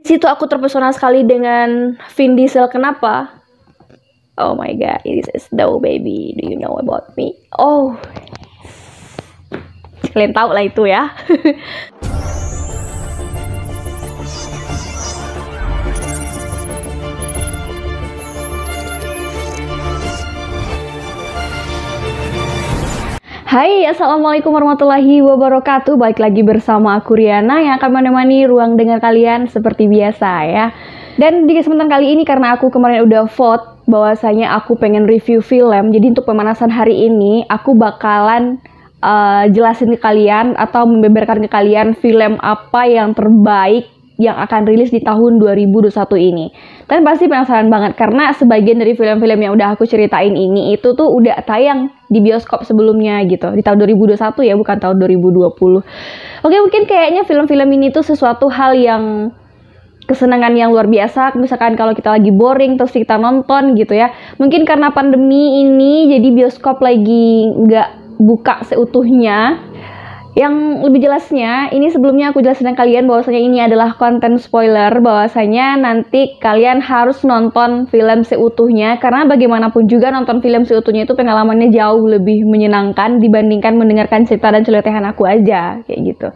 Situ aku terpesona sekali dengan Vin Diesel. Kenapa? Oh my god, it is Snow baby. Do you know about me? Oh, kalian tahu lah itu ya. Hai, assalamualaikum warahmatullahi wabarakatuh. Balik lagi bersama aku Riana yang akan menemani ruang dengar kalian seperti biasa ya. Dan di kesempatan kali ini karena aku kemarin udah vote bahwasanya aku pengen review film, jadi untuk pemanasan hari ini aku bakalan jelasin ke kalian atau membeberkan ke kalian film apa yang terbaik yang akan rilis di tahun 2021 ini. Kalian pasti penasaran banget karena sebagian dari film-film yang udah aku ceritain ini itu tuh udah tayang di bioskop sebelumnya gitu, di tahun 2021 ya, bukan tahun 2020. Oke, mungkin kayaknya film-film ini tuh sesuatu hal yang kesenangan yang luar biasa. Misalkan kalau kita lagi boring terus kita nonton gitu ya. Mungkin karena pandemi ini jadi bioskop lagi nggak buka seutuhnya. Yang lebih jelasnya, ini sebelumnya aku jelasin ke kalian bahwasanya ini adalah konten spoiler, bahwasanya nanti kalian harus nonton film seutuhnya, karena bagaimanapun juga nonton film seutuhnya itu pengalamannya jauh lebih menyenangkan dibandingkan mendengarkan cerita dan celotehan aku aja, kayak gitu.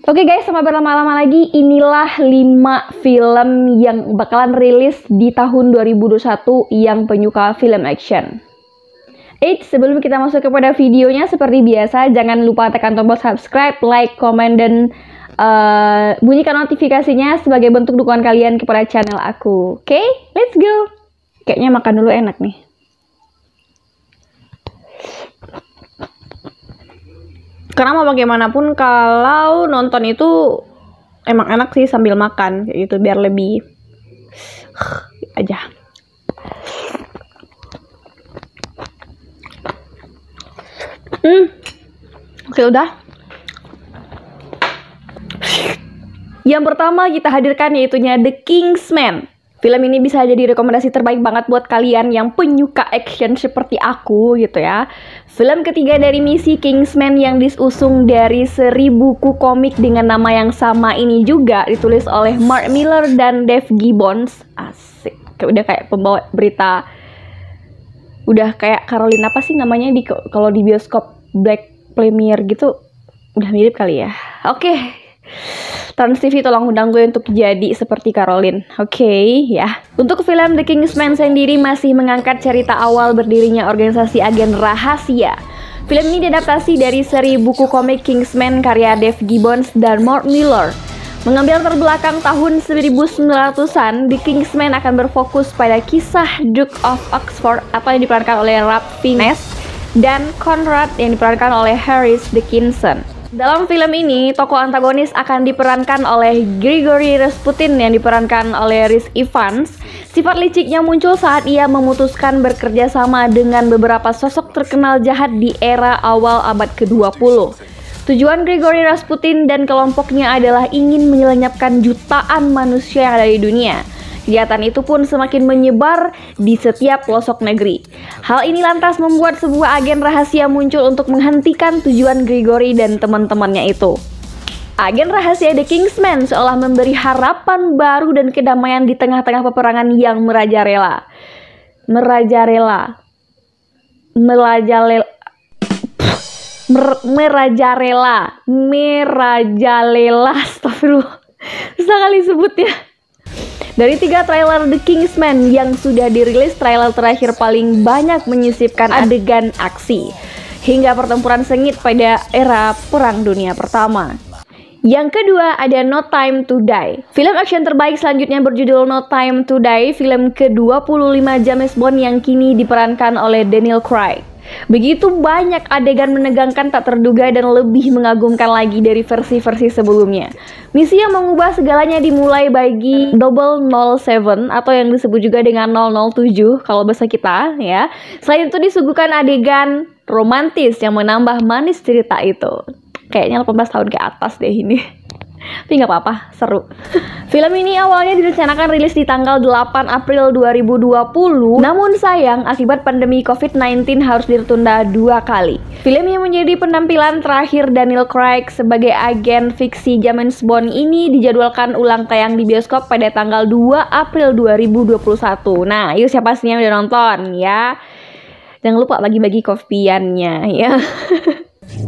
Oke guys, sama berlama-lama lagi, inilah 5 film yang bakalan rilis di tahun 2021 yang penyuka film action. Sebelum kita masuk kepada videonya, seperti biasa, jangan lupa tekan tombol subscribe, like, komen, dan bunyikan notifikasinya sebagai bentuk dukungan kalian kepada channel aku. Oke, let's go! Kayaknya makan dulu enak nih. Karena mau bagaimanapun, kalau nonton itu emang enak sih sambil makan, kayak gitu, biar lebih aja. Oke, udah. Yang pertama kita hadirkan yaitunya The Kingsman. Film ini bisa jadi rekomendasi terbaik banget buat kalian yang penyuka action seperti aku gitu ya. Film ketiga dari misi Kingsman yang diusung dari seri buku komik dengan nama yang sama ini juga ditulis oleh Mark Millar dan Dave Gibbons. Asik. Udah kayak pembawa berita. Udah kayak Caroline apa sih namanya di kalau di bioskop Black Premier gitu, udah mirip kali ya. Oke, Trans TV tolong undang gue untuk jadi seperti Caroline. Oke, ya. Untuk film The Kingsman sendiri masih mengangkat cerita awal berdirinya organisasi agen rahasia. Film ini diadaptasi dari seri buku komik Kingsman karya Dave Gibbons dan Mark Millar. Mengambil terbelakang tahun 1900-an, The Kingsman akan berfokus pada kisah Duke of Oxford atau yang diperankan oleh Ralph Fiennes dan Conrad yang diperankan oleh Harris Dickinson. Dalam film ini, tokoh antagonis akan diperankan oleh Grigory Rasputin yang diperankan oleh Rhys Ifans. Sifat liciknya muncul saat ia memutuskan bekerja sama dengan beberapa sosok terkenal jahat di era awal abad ke-20. Tujuan Grigory Rasputin dan kelompoknya adalah ingin menyelenyapkan jutaan manusia yang ada di dunia. Kegiatan itu pun semakin menyebar di setiap pelosok negeri. Hal ini lantas membuat sebuah agen rahasia muncul untuk menghentikan tujuan Grigory dan teman-temannya itu. Agen rahasia The Kingsman seolah memberi harapan baru dan kedamaian di tengah-tengah peperangan yang merajalela. Astagfirullah, susah kali sebut ya. Dari 3 trailer The Kingsman yang sudah dirilis, trailer terakhir paling banyak menyisipkan adegan aksi hingga pertempuran sengit pada era Perang Dunia Pertama. Yang kedua ada No Time to Die. Film action terbaik selanjutnya berjudul No Time to Die, film ke-25 James Bond yang kini diperankan oleh Daniel Craig. Begitu banyak adegan menegangkan tak terduga dan lebih mengagumkan lagi dari versi-versi sebelumnya. Misi yang mengubah segalanya dimulai bagi 007 atau yang disebut juga dengan 007 kalau bahasa kita ya. Selain itu disuguhkan adegan romantis yang menambah manis cerita itu. Kayaknya 18 tahun ke atas deh ini. Tapi nggak apa-apa, seru. Film ini awalnya direncanakan rilis di tanggal 8 April 2020, namun sayang akibat pandemi COVID-19 harus ditunda 2 kali. Film yang menjadi penampilan terakhir Daniel Craig sebagai agen fiksi James Bond ini dijadwalkan ulang tayang di bioskop pada tanggal 2 April 2021. Nah, yuk siapa sih yang udah nonton ya? Jangan lupa bagi-bagi kopiannya ya.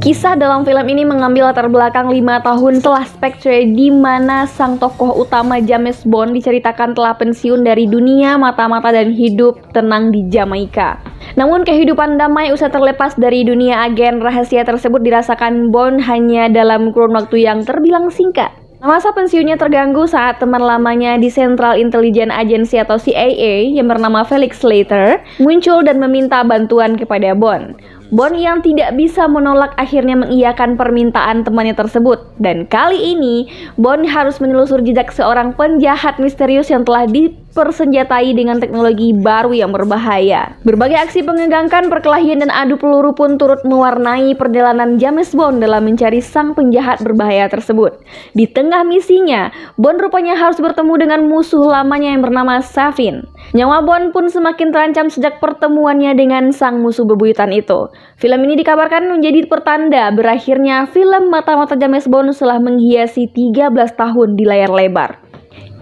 Kisah dalam film ini mengambil latar belakang 5 tahun setelah Spectre, di mana sang tokoh utama James Bond diceritakan telah pensiun dari dunia mata-mata dan hidup tenang di Jamaika. Namun kehidupan damai usai terlepas dari dunia agen rahasia tersebut dirasakan Bond hanya dalam kurun waktu yang terbilang singkat. Masa pensiunnya terganggu saat teman lamanya di Central Intelligence Agency atau CIA yang bernama Felix Leiter muncul dan meminta bantuan kepada Bond. Bond yang tidak bisa menolak akhirnya mengiyakan permintaan temannya tersebut. Dan kali ini, Bond harus menelusur jejak seorang penjahat misterius yang telah dipersenjatai dengan teknologi baru yang berbahaya. Berbagai aksi menegangkan, perkelahian dan adu peluru pun turut mewarnai perjalanan James Bond dalam mencari sang penjahat berbahaya tersebut. Di tengah misinya, Bond rupanya harus bertemu dengan musuh lamanya yang bernama Savin. Nyawa Bond pun semakin terancam sejak pertemuannya dengan sang musuh bebuyutan itu. Film ini dikabarkan menjadi pertanda berakhirnya film mata-mata James Bond setelah menghiasi 13 tahun di layar lebar.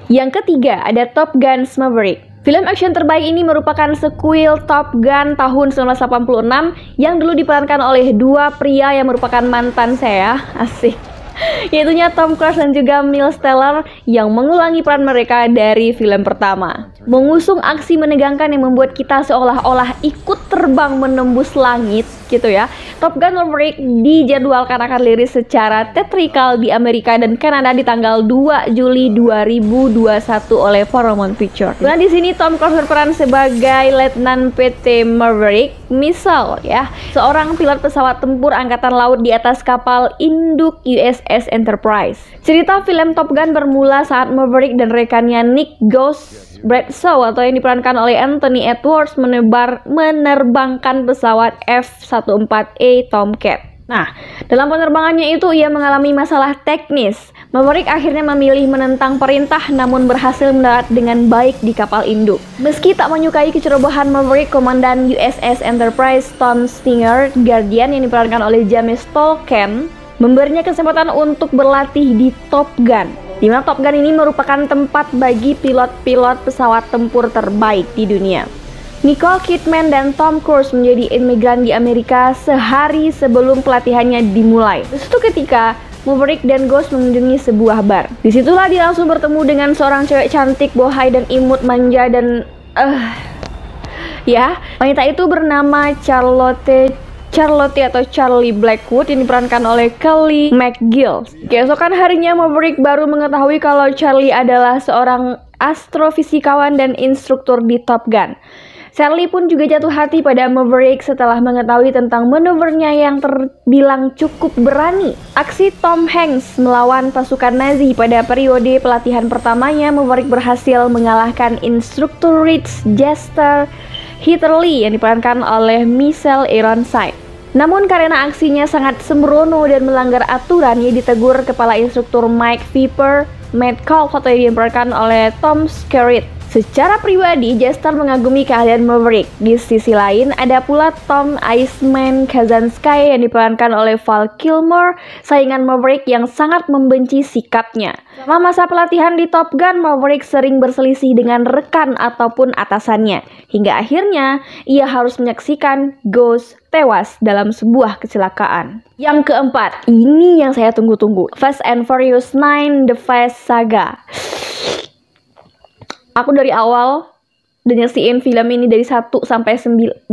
Yang ketiga, ada Top Gun Maverick. Film action terbaik ini merupakan sequel Top Gun tahun 1986 yang dulu diperankan oleh dua pria yang merupakan mantan saya, asik, yaitunya Tom Cruise dan juga Miles Teller yang mengulangi peran mereka dari film pertama. Mengusung aksi menegangkan yang membuat kita seolah-olah ikut terbang menembus langit gitu ya. Top Gun Maverick dijadwalkan akan rilis secara teatrikal di Amerika dan Kanada di tanggal 2 Juli 2021 oleh Paramount Pictures. Nah, di sini Tom Cruise berperan sebagai Letnan PT Maverick Missile ya, seorang pilot pesawat tempur angkatan laut di atas kapal induk USS Enterprise. Cerita film Top Gun bermula saat Maverick dan rekannya Nick Ghost Bradsow atau yang diperankan oleh Anthony Edwards menerbangkan pesawat F-14A Tomcat. Nah, dalam penerbangannya itu ia mengalami masalah teknis. Maverick akhirnya memilih menentang perintah namun berhasil mendarat dengan baik di kapal induk. Meski tak menyukai kecerobohan Maverick, komandan USS Enterprise Tom Stinger Guardian yang diperankan oleh James Tolkien memberinya kesempatan untuk berlatih di Top Gun, di mana Top Gun ini merupakan tempat bagi pilot-pilot pesawat tempur terbaik di dunia. Nicole Kidman dan Tom Cruise menjadi imigran di Amerika sehari sebelum pelatihannya dimulai. Itu ketika Maverick dan Ghost mengunjungi sebuah bar. Disitulah dia langsung bertemu dengan seorang cewek cantik, bohai dan imut manja dan wanita itu bernama Charlotte atau Charlie Blackwood yang diperankan oleh Kelly McGill. Keesokan harinya Maverick baru mengetahui kalau Charlie adalah seorang astrofisikawan dan instruktur di Top Gun. Charlie pun juga jatuh hati pada Maverick setelah mengetahui tentang manuvernya yang terbilang cukup berani. Aksi Tom Hanks melawan pasukan Nazi pada periode pelatihan pertamanya, Maverick berhasil mengalahkan instruktur Rich Jester Hitterly yang diperankan oleh Michelle Ironside. Namun karena aksinya sangat sembrono dan melanggar aturan, ia ditegur kepala instruktur Mike Viper Metcalf atau yang diperankan oleh Tom Skerritt. Secara pribadi, Jester mengagumi keahlian Maverick. Di sisi lain, ada pula Tom Iceman Kazansky yang diperankan oleh Val Kilmer, saingan Maverick yang sangat membenci sikapnya. Selama masa pelatihan di Top Gun, Maverick sering berselisih dengan rekan ataupun atasannya. Hingga akhirnya, ia harus menyaksikan Ghost tewas dalam sebuah kecelakaan. Yang keempat, ini yang saya tunggu-tunggu. Fast and Furious 9 The Fast Saga. Aku dari awal udah nyaksiin film ini dari 1 sampai 9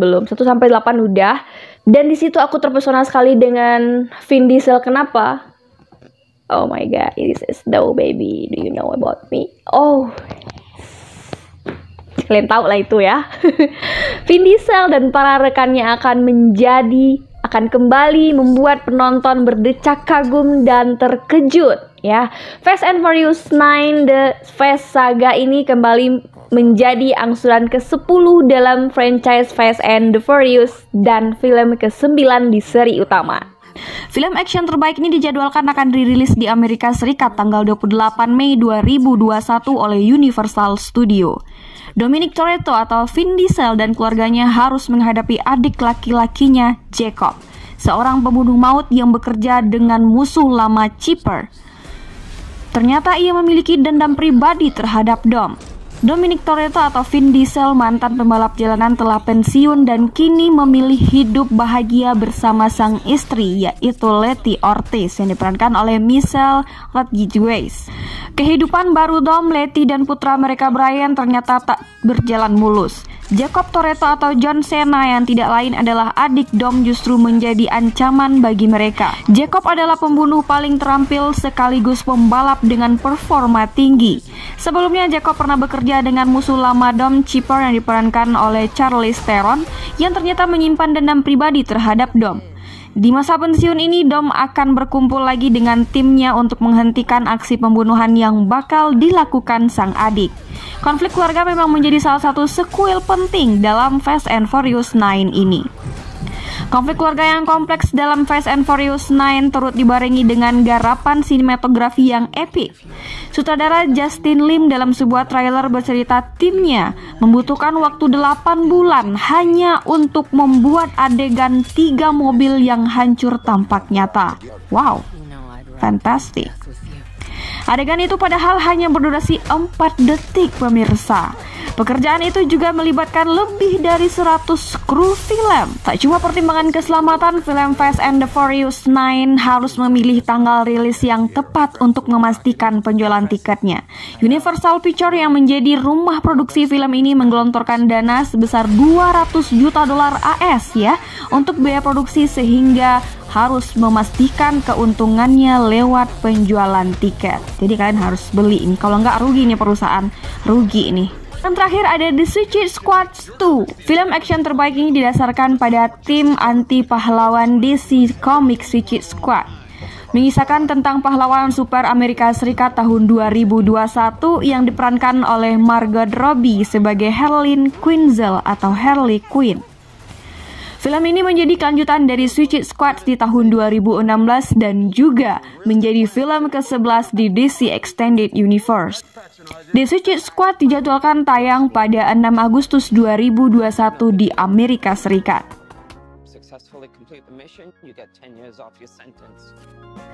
belum. 1 sampai 8 udah. Dan di situ aku terpesona sekali dengan Vin Diesel. Kenapa? Oh my god, this is No Baby, do you know about me? Oh, kalian tahu lah itu ya. Vin Diesel dan para rekannya akan kembali membuat penonton berdecak kagum dan terkejut ya. Fast and Furious 9 The Fast Saga ini kembali menjadi angsuran ke-10 dalam franchise Fast and the Furious dan film ke-9 di seri utama. Film action terbaik ini dijadwalkan akan dirilis di Amerika Serikat tanggal 28 Mei 2021 oleh Universal Studio. Dominic Toretto atau Vin Diesel dan keluarganya harus menghadapi adik laki-lakinya, Jacob, seorang pembunuh maut yang bekerja dengan musuh lama Chipper. Ternyata ia memiliki dendam pribadi terhadap Dom. Dominic Toretto atau Vin Diesel, mantan pembalap jalanan, telah pensiun dan kini memilih hidup bahagia bersama sang istri, yaitu Letty Ortiz yang diperankan oleh Michelle Rodriguez. Kehidupan baru Dom, Letty, dan putra mereka Brian ternyata tak berjalan mulus. Jacob Toretto atau John Cena yang tidak lain adalah adik Dom justru menjadi ancaman bagi mereka. Jacob adalah pembunuh paling terampil sekaligus pembalap dengan performa tinggi. Sebelumnya Jacob pernah bekerja dengan musuh lama Dom, Chipper, yang diperankan oleh Charlize Theron, yang ternyata menyimpan dendam pribadi terhadap Dom. Di masa pensiun ini, Dom akan berkumpul lagi dengan timnya untuk menghentikan aksi pembunuhan yang bakal dilakukan sang adik. Konflik keluarga memang menjadi salah satu sequel penting dalam Fast and Furious 9 ini. Konflik keluarga yang kompleks dalam Fast and Furious 9 turut dibarengi dengan garapan sinematografi yang epik. Sutradara Justin Lin dalam sebuah trailer bercerita timnya membutuhkan waktu 8 bulan hanya untuk membuat adegan 3 mobil yang hancur tampak nyata. Wow, fantastic. Adegan itu padahal hanya berdurasi 4 detik, pemirsa. Pekerjaan itu juga melibatkan lebih dari 100 kru film. Tak cuma pertimbangan keselamatan, film Fast and the Furious 9 harus memilih tanggal rilis yang tepat untuk memastikan penjualan tiketnya. Universal Pictures yang menjadi rumah produksi film ini menggelontorkan dana sebesar 200 juta dolar AS ya untuk biaya produksi, sehingga harus memastikan keuntungannya lewat penjualan tiket. Jadi kalian harus beli ini, kalau nggak rugi nih perusahaan, rugi ini. Dan terakhir ada The Suicide Squad 2. Film action terbaik ini didasarkan pada tim anti pahlawan DC Comics Suicide Squad, mengisahkan tentang pahlawan super Amerika Serikat tahun 2021 yang diperankan oleh Margot Robbie sebagai Harley Quinzel atau Harley Quinn. Film ini menjadi kelanjutan dari Suicide Squad di tahun 2016 dan juga menjadi film ke-11 di DC Extended Universe. The Suicide Squad dijadwalkan tayang pada 6 Agustus 2021 di Amerika Serikat.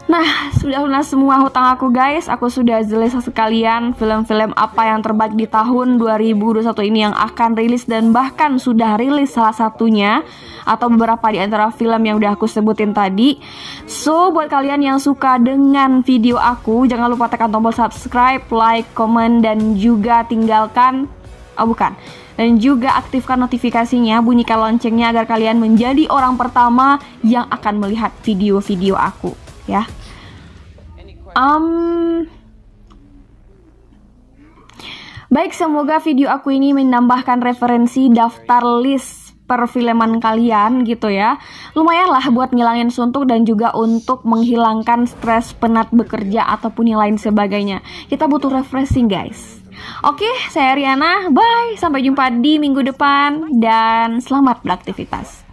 Nah, sudah lunas semua hutang aku guys. Aku sudah jelas sekalian film-film apa yang terbaik di tahun 2021 ini yang akan rilis, dan bahkan sudah rilis salah satunya atau beberapa di antara film yang udah aku sebutin tadi. So, buat kalian yang suka dengan video aku, jangan lupa tekan tombol subscribe, like, komen, dan juga dan juga aktifkan notifikasinya, bunyikan loncengnya agar kalian menjadi orang pertama yang akan melihat video-video aku ya. Baik, semoga video aku ini menambahkan referensi daftar list perfilman kalian gitu ya. Lumayan lah buat ngilangin suntuk dan juga untuk menghilangkan stres penat bekerja ataupun yang lain sebagainya. Kita butuh refreshing guys. Oke, saya Riana, bye, sampai jumpa di minggu depan dan selamat beraktivitas.